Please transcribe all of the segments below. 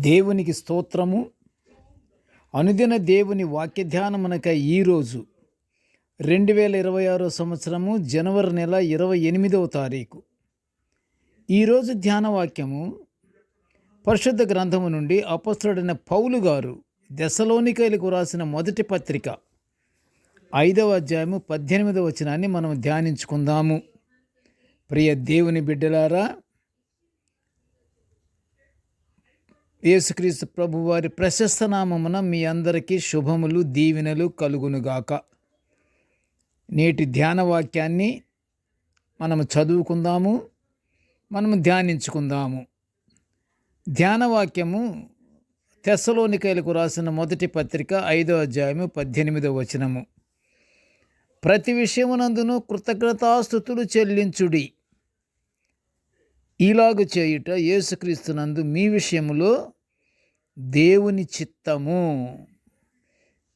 దేవునికి స్తోత్రము. అనుదిన దేవుని వాక్య ధ్యానమునకై ఈరోజు 2026 సంవత్సరము జనవరి నెల 28వ తారీఖు. ఈరోజు ధ్యాన వాక్యము పరిశుద్ధ గ్రంథము నుండి అపొస్తలుడైన పౌలు గారు దెస్సలోనికైలకు రాసిన మొదటి పత్రిక 5వ అధ్యాయము 18వ వచనాన్ని మనం ధ్యానించుకుందాము. ప్రియ దేవుని బిడ్డలారా, యేసుక్రీస్తు ప్రభువారి ప్రశస్త నామమున మీ అందరికీ శుభములు, దీవెనలు కలుగునుగాక. నేటి ధ్యాన వాక్యాన్ని మనము చదువుకుందాము, మనము ధ్యానించుకుందాము. ధ్యాన వాక్యము దెస్సలోనికైలకు రాసిన మొదటి పత్రిక 5వ అధ్యాయము 18వ వచనము. ప్రతి విషయమునందును కృతజ్ఞతాస్తుతులు చెల్లించుడి. ఇలాగు చేయుట యేసుక్రీస్తునందు మీ విషయములో దేవుని చిత్తము.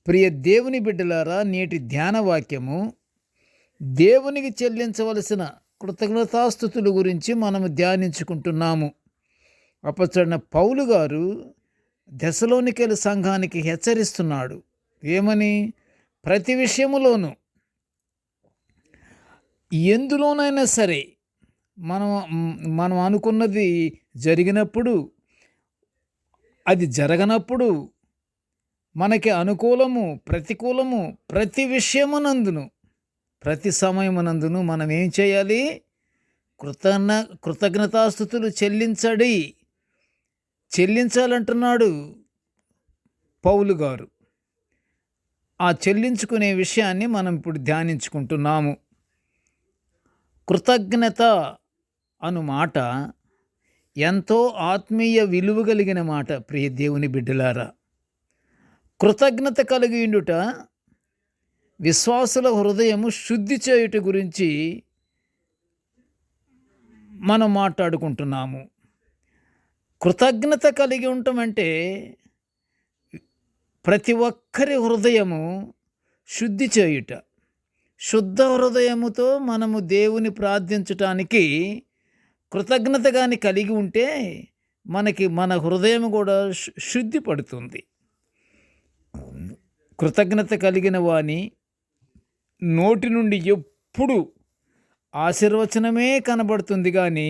ప్రియ దేవుని బిడ్డలారా, నేటి ధ్యాన వాక్యము దేవునికి చెల్లించవలసిన కృతజ్ఞతాస్తుతుల గురించి మనము ధ్యానించుకుంటున్నాము. అపొస్తలుడైన పౌలు గారు దెస్సలోనికైల సంఘానికి హెచ్చరిస్తున్నాడు. ఏమని? ప్రతి విషయములోనూ, ఎందులోనైనా సరే మనం అనుకున్నది జరిగినప్పుడు, అది జరగనప్పుడు, మనకి అనుకూలము ప్రతికూలము, ప్రతి విషయమునందును, ప్రతి సమయమునందును మనం ఏం చేయాలి? కృతజ్ఞతాస్తుతులు చెల్లించాలంటున్నాడు పౌలు గారు. ఆ చెల్లించుకునే విషయాన్ని మనం ఇప్పుడు ధ్యానించుకుంటున్నాము. కృతజ్ఞత అను మాట ఎంతో ఆత్మీయ విలువ కలిగిన మాట. ప్రియ దేవుని బిడ్డలారా, కృతజ్ఞత కలిగి ఉండుట విశ్వాసుల హృదయము శుద్ధి చేయుట గురించి మనం మాట్లాడుకుంటున్నాము. కృతజ్ఞత కలిగి ఉండటం అంటే ప్రతి ఒక్కరి హృదయము శుద్ధి చేయుట. శుద్ధ హృదయముతో మనము దేవుని ప్రార్థించటానికి కృతజ్ఞత కానీ కలిగి ఉంటే మన హృదయం కూడా శుద్ధి పడుతుంది. కృతజ్ఞత కలిగిన వాని నోటి నుండి ఎప్పుడు ఆశీర్వచనమే కనబడుతుంది, కానీ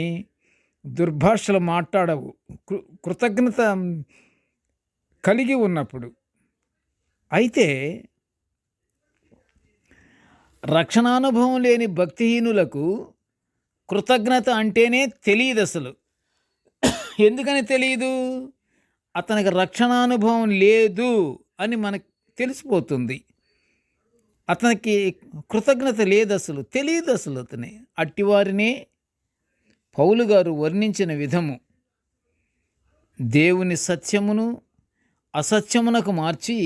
దుర్భాషలు మాట్లాడవు. కృతజ్ఞత కలిగి ఉన్నప్పుడు. అయితే రక్షణానుభవం లేని భక్తిహీనులకు కృతజ్ఞత అంటేనే తెలియదు అసలు. ఎందుకని తెలియదు? అతనికి రక్షణానుభవం లేదు అని మనకు తెలిసిపోతుంది. అతనికి కృతజ్ఞత లేదు, అసలు తెలియదు అసలు అతని. అట్టివారినే పౌలు గారు వర్ణించిన విధము దేవుని సత్యమును అసత్యమునకు మార్చి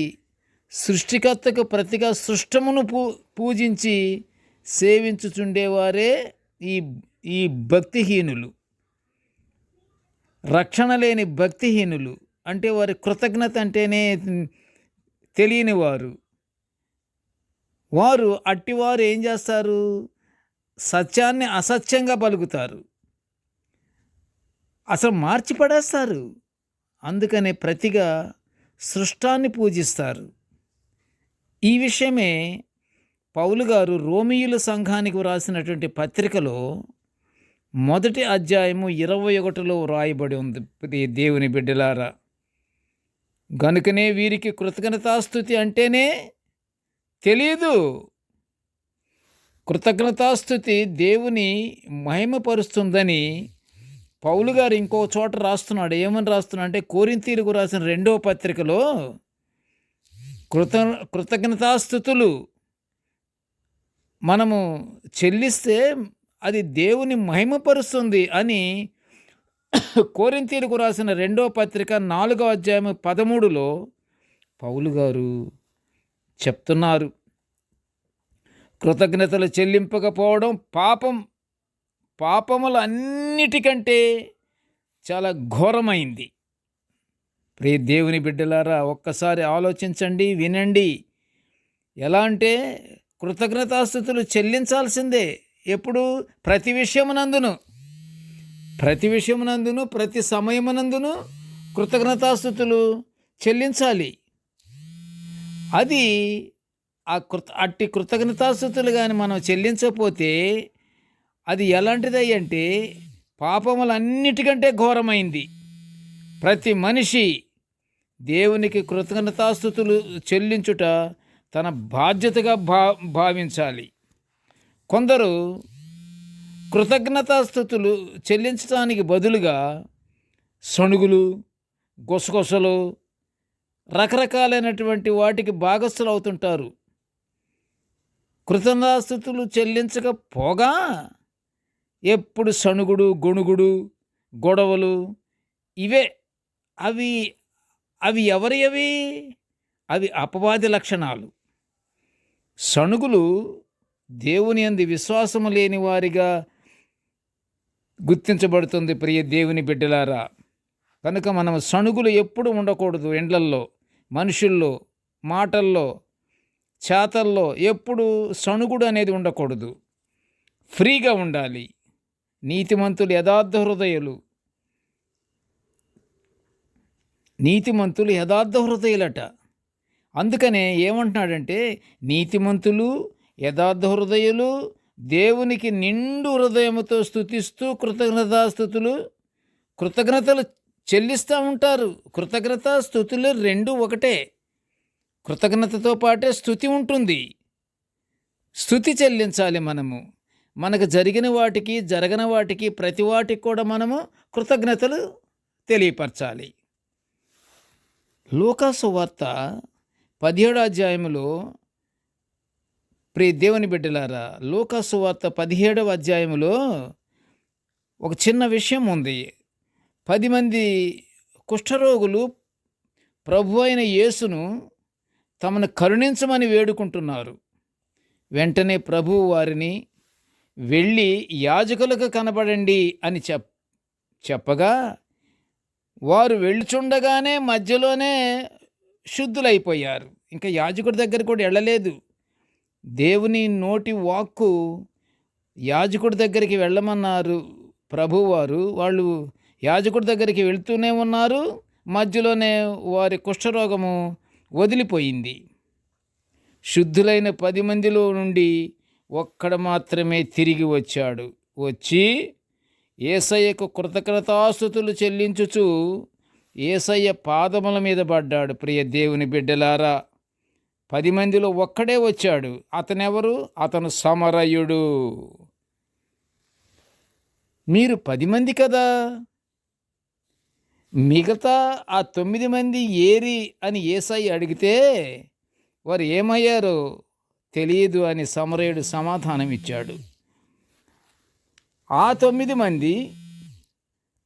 సృష్టికర్తకు ప్రతిగా సృష్టమును పూజించి సేవించుచుండేవారే ఈ భక్తిహీనులు. రక్షణ లేని భక్తిహీనులు అంటే వారి కృతజ్ఞత అంటేనే తెలియని వారు అట్టివారు ఏం చేస్తారు? సత్యాన్ని అసత్యంగా పలుకుతారు, అసలు మార్చి పడేస్తారు. అందుకనే ప్రతిగా సృష్టాన్ని పూజిస్తారు. ఈ విషయమే పౌలు గారు రోమీయుల సంఘానికి వ్రాసినటువంటి పత్రికలో మొదటి అధ్యాయము 21లో వ్రాయబడి ఉంది. దేవుని బిడ్డలారా, గనుకనే వీరికి కృతజ్ఞతాస్తుతి అంటేనే తెలియదు. కృతజ్ఞతాస్తుతి దేవుని మహిమపరుస్తుందని పౌలు గారు ఇంకో చోట రాస్తున్నాడు. ఏమని రాస్తున్నాడు అంటే, కొరింథీయులకు రాసిన 2వ పత్రికలో కృతజ్ఞతాస్తుతులు మనము చెల్లిస్తే అది దేవుని మహిమపరుస్తుంది అని కొరింథీయులకు రాసిన 2వ పత్రిక 4వ అధ్యాయం 13లో పౌలు గారు చెప్తున్నారు. కృతజ్ఞతలు చెల్లింపకపోవడం పాపములన్నిటికంటే చాలా ఘోరమైంది. ప్రియ దేవుని బిడ్డలారా, ఒక్కసారి ఆలోచించండి, వినండి. ఎలా అంటే కృతజ్ఞతాస్తుతులు చెల్లించాల్సిందే. ఎప్పుడు? ప్రతి విషయమునందును, ప్రతి సమయమునందును కృతజ్ఞతాస్తుతులు చెల్లించాలి. అది అట్టి కృతజ్ఞతాస్తుతులు కానీ మనం చెల్లించకపోతే అది ఎలాంటిది అంటే పాపములన్నిటికంటే ఘోరమైంది. ప్రతి మనిషి దేవునికి కృతజ్ఞతాస్తుతులు చెల్లించుట తన బాధ్యతగా భావించాలి. కొందరు కృతజ్ఞతాస్తుతులు చెల్లించడానికి బదులుగా సణుగులు, గుసగుసలు, రకరకాలైనటువంటి వాటికి భాగస్థులు అవుతుంటారు. కృతజ్ఞతాస్తుతులు చెల్లించకపోగా ఎప్పుడు సణుగుడు, గొణుగుడు, గొడవలు ఇవే. అవి అవి అవి అపవాది లక్షణాలు. సణుగులు దేవుని యందు విశ్వాసము లేని వారిగా గుర్తించబడుతుంది. ప్రియ దేవుని బిడ్డలారా, కనుక మనం సణుగులు ఎప్పుడు ఉండకూడదు. ఇండ్లల్లో, మనుషుల్లో, మాటల్లో, చేతల్లో ఎప్పుడు సణుగుడు అనేది ఉండకూడదు. ఫ్రీగా ఉండాలి. నీతిమంతులు యథార్థ హృదయులట. అందుకనే ఏమంటున్నాడంటే, నీతిమంతులు యథార్థ హృదయులు దేవునికి నిండు హృదయముతో స్తుతిస్తూ కృతజ్ఞతలు చెల్లిస్తూ ఉంటారు. స్తుతులు రెండు ఒకటే. కృతజ్ఞతతో పాటే స్తుతి ఉంటుంది. స్తుతి చెల్లించాలి. మనకు జరిగిన వాటికి, జరగని వాటికి, ప్రతి వాటికి కూడా మనము కృతజ్ఞతలు తెలియపరచాలి. లూకాసు వార్త 17వ అధ్యాయంలో, ప్రియ దేవుని బిడ్డలారా, లూకాసు వార్త 17వ అధ్యాయంలో ఒక చిన్న విషయం ఉంది. 10 మంది కుష్ఠరోగులు ప్రభు అయిన యేసును తమను కరుణించమని వేడుకుంటున్నారు. వెంటనే ప్రభువు వారిని వెళ్ళి యాజకులకు కనబడండి అని చెప్పగా వారు వెళ్ళుచుండగానే మధ్యలోనే శుద్ధులైపోయారు. ఇంకా యాజకుడి దగ్గర కూడా వెళ్ళలేదు. దేవుని నోటి వాక్కు యాజకుడి దగ్గరికి వెళ్ళమన్నారు ప్రభువారు. వాళ్ళు యాజకుడి దగ్గరికి వెళ్తూనే ఉన్నారు. మధ్యలోనే వారి కుష్ఠరోగము వదిలిపోయింది. శుద్ధులైన 10 మందిలో నుండి ఒక్కడు మాత్రమే తిరిగి వచ్చాడు. వచ్చి యేసయ్యకు కృతజ్ఞతాస్తుతులు చెల్లించుచు యేసయ్య పాదముల మీద పడ్డాడు. ప్రియ దేవుని బిడ్డలారా, 10 మందిలో ఒక్కడే వచ్చాడు. అతనెవరు? అతను సమరయుడు. మీరు 10 మంది కదా, మిగతా ఆ 9 మంది ఏరి అని యేసయ్య అడిగితే వారు ఏమయ్యారో తెలియదు అని సమరయుడు సమాధానం ఇచ్చాడు. ఆ 9 మంది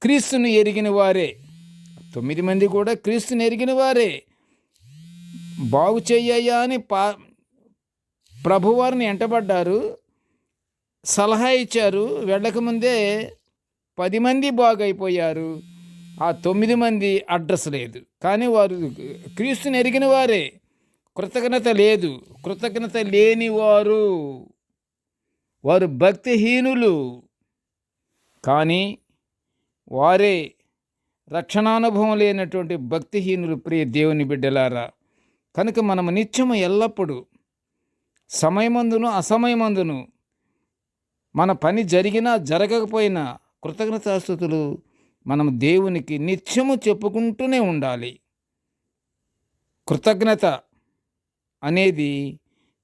క్రీస్తుని ఎరిగిన వారే. 9 మంది కూడా క్రీస్తుని ఎరిగిన వారే. బాగు చెయ్యయ్యా అని ప్రభువారిని ఎంటబడ్డారు, సలహా ఇచ్చారు. వెళ్ళకముందే 10 మంది బాగైపోయారు. ఆ 9 మంది అడ్రస్ లేదు. కానీ వారు క్రీస్తుని ఎరిగిన వారే. కృతజ్ఞత లేదు. కృతజ్ఞత లేని వారు భక్తిహీనులు. కానీ వారే రక్షణానుభవం లేనటువంటి భక్తిహీనులు. ప్రియ దేవుని బిడ్డలారా, కనుక మనము నిత్యము ఎల్లప్పుడూ సమయమందును అసమయమందును మన పని జరిగినా జరగకపోయినా కృతజ్ఞతాస్తుతులు మనం దేవునికి నిత్యము చెప్పుకుంటూనే ఉండాలి. కృతజ్ఞత అనేది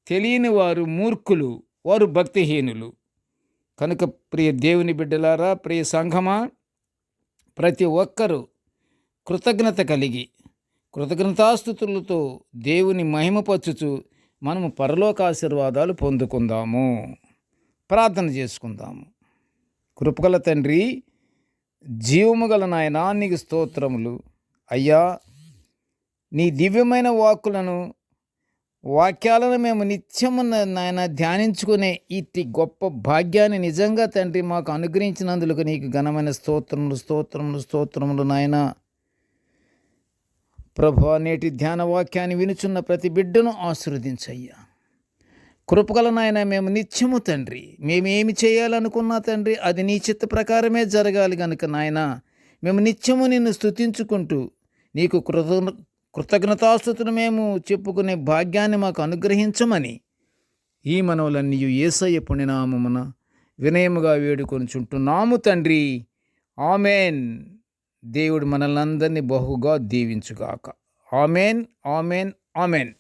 తెలియని వారు మూర్ఖులు, వారు భక్తిహీనులు. కనుక ప్రియ దేవుని బిడ్డలారా, ప్రియ సంఘమా, ప్రతి ఒక్కరూ కృతజ్ఞత కలిగి కృతజ్ఞతాస్తుతులతో దేవుని మహిమపరచుచు మనము పరలోక ఆశీర్వాదాలు పొందుకుందాము. ప్రార్థన చేసుకుందాము. కృపగల తండ్రి, జీవము గల నాయనా, నీకు స్తోత్రములు అయ్యా. నీ దివ్యమైన వాక్యాలను మేము నిత్యము నాయన ధ్యానించుకునే ఇట్టి గొప్ప భాగ్యాన్ని నిజంగా తండ్రి మాకు అనుగ్రహించినందుకు నీకు ఘనమైన స్తోత్రములు నాయన. ప్రభువా, నేటి ధ్యాన వాక్యాన్ని వినుచున్న ప్రతి బిడ్డను ఆశీర్వదించయ్యా. కృపగల నాయన, మేము నిత్యము తండ్రి, మేమేమి చేయాలనుకున్నా తండ్రి అది నీ చిత్త ప్రకారమే జరగాలి. కనుక నాయన మేము నిత్యము నిన్ను స్తుతించుకుంటూ నీకు కృతజ్ఞతాస్తుతులు మేము చెప్పుకునే భాగ్యాన్ని మాకు అనుగ్రహించమని ఈ మనవులన్నీ యేసయ్య పుణ్యనామమున వినయముగా వేడుకొనుచుంటున్నాము తండ్రి. ఆమెన్. దేవుడు మనల్ని అందరినీ బహుగా దీవించుగాక. Amen, amen, amen.